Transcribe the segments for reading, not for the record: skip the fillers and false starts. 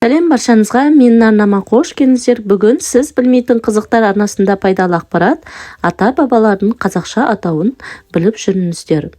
Сәлем баршаңызға, менің арнама қош келдіңіздер. Бүгін сіз білмейтін қызықтар арнасында пайдалы ақпарат, ата-бабалардың қазақша атауын біліп жүріңіздер.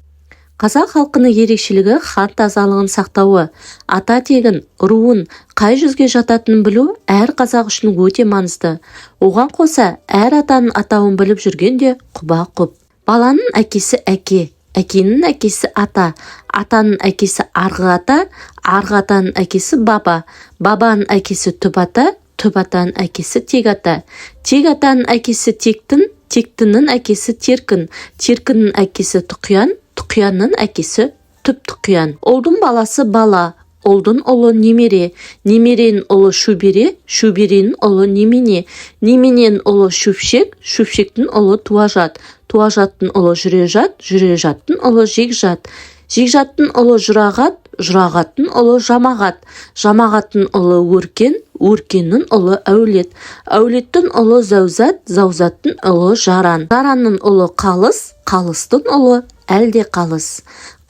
Қазақ халқының ерекшелігі хан тазалығын сақтауы. Ата тегін, руын, қай жүзге жататынын білу әр қазақ үшін өте маңызды. Оған қоса, әр атаның атауын біліп жүрген де құба-құп. Баланың әкесі әке, әкенің әкесі ата, атаның әкесі арғы ата, арғы атаның әкесі баба, бабаның әкесі түп ата, түп атаның әкесі тек ата, тек атаның әкесі тектін, тектінің әкесі теркін, теркінің әкесі тұқиян, тұқиянның әкесі түп тұқиян. Олдың баласы бала, олдың ұлы немере, немеренің ұлы шөбере, шөберенің ұлы немене, немененің ұлы шөпшек, шөпшектің ұлы туажат, туажаттың ұлы жүрежат, жүрежаттың ұлы жекжат, жекжаттың ұлы жұрағат, жұрағаттың ұлы жамағат, жамағаттың ұлы өркен, өркеннің ұлы әулет, әулеттің ұлы зәузат, зәузаттың ұлы жаран, жаранның ұлы қалыс, қалыстың ұлы әлде қалыс.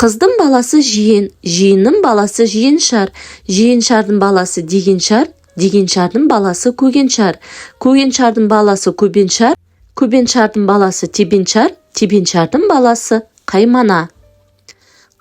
Қыздың баласы жиен, жиеннің баласы жиеншар, жиеншардың баласы дегеншар, дегеншардың баласы көгеншар, көгеншардың баласы көбеншар, көбеншардың баласы тебеншар, тебеншардың баласы қаймана.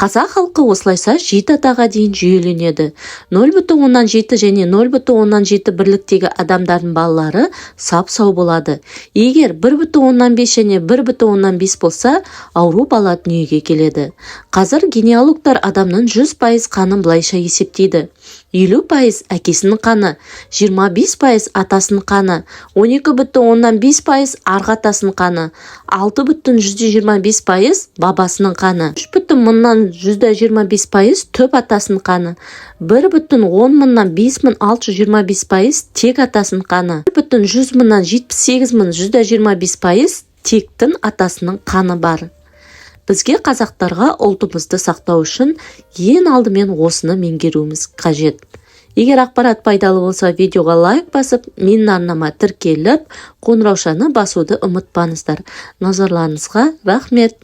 Қазақ халқы осылайша 7 атаға дейін жүйеленеді. 0,7 және 0,7 бірліктегі адамдардың балалары сап-сау болады. Егер 1,5 және 1,5 болса, ауру бала дүниеге келеді. Қазір генеалогтар адамның 100% қанын былайша есептейді. 50% әкесінің қаны, 25% атасының қаны, 12,5% арғы атасының қаны, 6,25% бабасының қаны, 3,25% түп атасының қаны, 1,10,5,625% тек атасының қаны, 1,100,078,125% тектің атасының қаны бар. Бізге қазақтарға ұлтымызды сақтау үшін ең алдымен осыны меңгеруіміз қажет. Егер ақпарат пайдалы болса, видеоға лайк басып, менің арнама тіркеліп, қоңыраушаны басуды ұмытпаңыздар. Назарларыңызға рахмет.